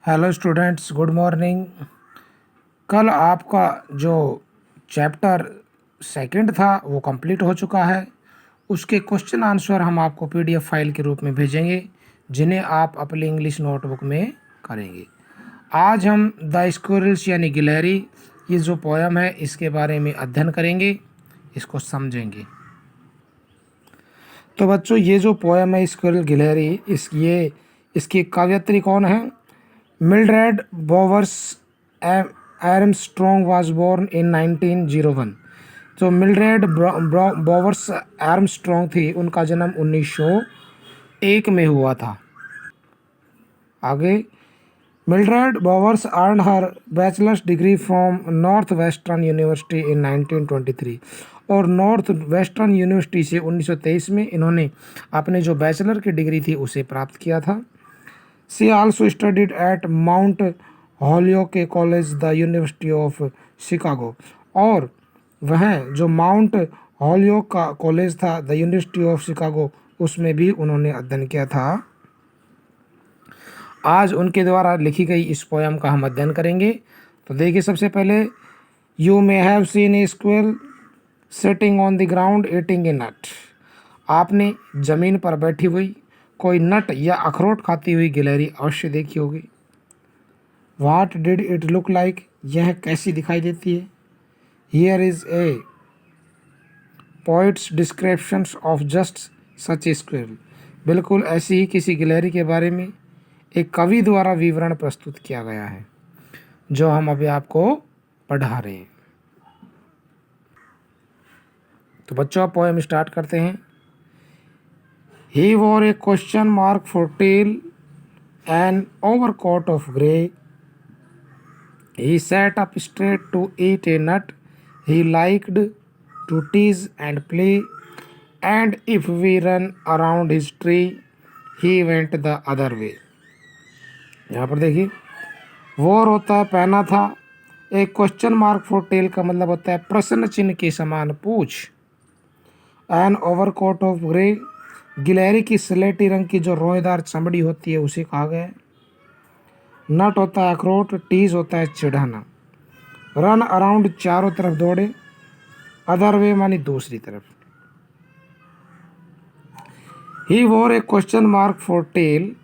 Hello students, good morning. कल आपका जो चैप्टर सेकंड था वो कंप्लीट हो चुका है। उसके क्वेश्चन आंसर हम आपको पीडीएफ फाइल के रूप में भेजेंगे, जिन्हें आप अपनी इंग्लिश नोटबुक में करेंगे। आज हम द स्क्विरल्स यानी गिलहरी, ये जो पोयम है इसके बारे में अध्ययन करेंगे, इसको समझेंगे। तो बच्चों, ये जो पोयम है स्क्विरल गिलहरी, इसकी कवयित्री कौन है? Mildred Bowers Armstrong was born in 1901। तो मिल्ड्रेड बोवर्स आर्मस्ट्रॉन्ग थी, उनका जन्म 1901 में हुआ था। आगे, Mildred Bowers earn her bachelor's degree from North Western University in 1923। और नॉर्थ वेस्टर्न यूनिवर्सिटी से 1923 में इन्होंने अपने जो बैचलर की डिग्री थी उसे प्राप्त किया था। She also studied at Mount Holyoke College, the University of Chicago। और वह जो माउंट हॉलियोक का कॉलेज था, द यूनिवर्सिटी ऑफ शिकागो, उसमें भी उन्होंने अध्ययन किया था। आज उनके द्वारा लिखी गई इस पोयम का हम अध्ययन करेंगे। तो देखिए, सबसे पहले, you may have seen a squirrel sitting on the ground eating a nut. आपने जमीन पर बैठी हुई कोई नट या अखरोट खाती हुई गिलहरी अवश्य देखी होगी। What did it look like, यह कैसी दिखाई देती है। Here is a poets description of just such A squirrel. बिल्कुल ऐसी ही किसी गिलहरी के बारे में एक कवि द्वारा विवरण प्रस्तुत किया गया है, जो हम अभी आपको पढ़ा रहे हैं। तो बच्चों, आप पोएम स्टार्ट करते हैं। He wore a question mark for tail, an overcoat of grey. He sat up straight to eat a nut. He liked to tease and play, and if we run around his tree, he went the other way। यहाँ पर देखिए, वोर होता है पहना था, एक question mark for tell का मतलब होता है प्रश्न चिन्ह के समान पूछ। एन ओवरकोट ऑफ ग्रे, गिलहरी की स्लेटी रंग की जो रोएदार चमड़ी होती है उसे कहा गया है। नट होता है अखरोट, टीज होता है चिढ़ाना। रन अराउंड, चारों तरफ दौड़े। अदर वे मानी दूसरी तरफ। ही वोर ए क्वेश्चन मार्क फॉर टेल,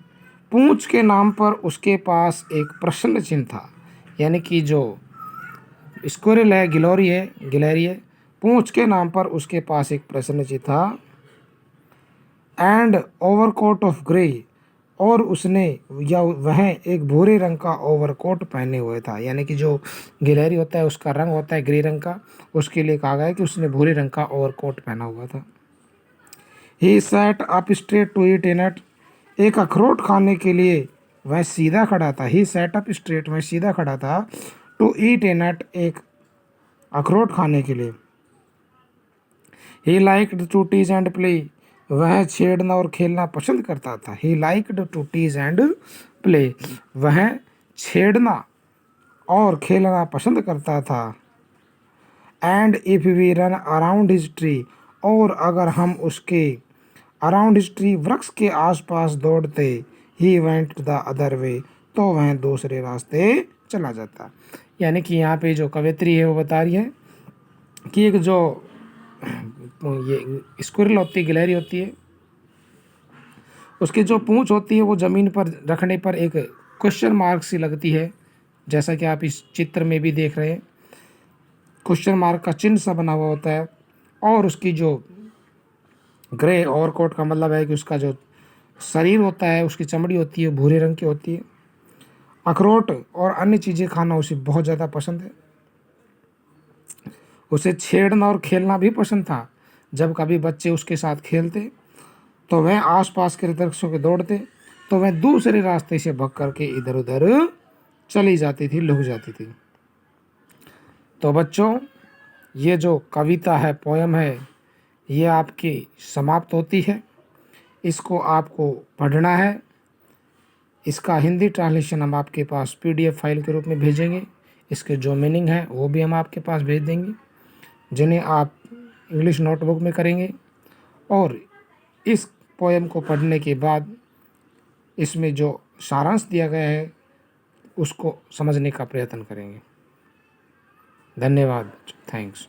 पूंछ के नाम पर उसके पास एक प्रश्न चिन्ह था। यानी कि जो स्क्विरल है, गिलहरी है, पूंछ के नाम पर उसके पास एक प्रश्न चिन्ह था। एंड ओवरकोट ऑफ ग्रे, और उसने या वह एक भूरे रंग का ओवरकोट पहने हुए था। यानी कि जो गिलहरी होता है उसका रंग होता है ग्रे रंग का, उसके लिए कहा गया है कि उसने भूरे रंग का ओवरकोट पहना हुआ था। He sat up straight to eat a nut, एक अखरोट खाने के लिए वह सीधा खड़ा था। ही सैट अप स्ट्रेट, वह सीधा खड़ा था। टू ईट ए नट, एक अखरोट खाने के लिए। He liked to tease and play, वह छेड़ना और खेलना पसंद करता था। He liked to tease and play, वह छेड़ना और खेलना पसंद करता था। And if we run around his tree, और अगर हम उसके अराउंड हिज ट्री, वृक्ष के आसपास दौड़ते, he went the other way, तो वह दूसरे रास्ते चला जाता। यानी कि यहाँ पे जो कवित्री है वो बता रही है कि एक जो ये स्क्विरल होती है, गिलहरी होती है, उसकी जो पूंछ होती है वो ज़मीन पर रखने पर एक क्वेश्चन मार्क सी लगती है, जैसा कि आप इस चित्र में भी देख रहे हैं। क्वेश्चन मार्क का चिन्ह सा बना हुआ होता है। और उसकी जो ग्रे ओवरकोट का मतलब है कि उसका जो शरीर होता है, उसकी चमड़ी होती है भूरे रंग की होती है। अखरोट और अन्य चीज़ें खाना उसे बहुत ज़्यादा पसंद है। उसे छेड़ना और खेलना भी पसंद था। जब कभी बच्चे उसके साथ खेलते तो वह आसपास के वृक्षों के दौड़ते, तो वह दूसरे रास्ते से भग करके इधर उधर चली जाती थी, लुक जाती थी। तो बच्चों, ये जो कविता है, पोयम है, ये आपकी समाप्त होती है। इसको आपको पढ़ना है। इसका हिंदी ट्रांसलेशन हम आपके पास पीडीएफ फाइल के रूप में भेजेंगे। इसके जो मीनिंग है वो भी हम आपके पास भेज देंगे, जिन्हें आप इंग्लिश नोटबुक में करेंगे। और इस पोएम को पढ़ने के बाद इसमें जो सारांश दिया गया है उसको समझने का प्रयत्न करेंगे। धन्यवाद, थैंक्स।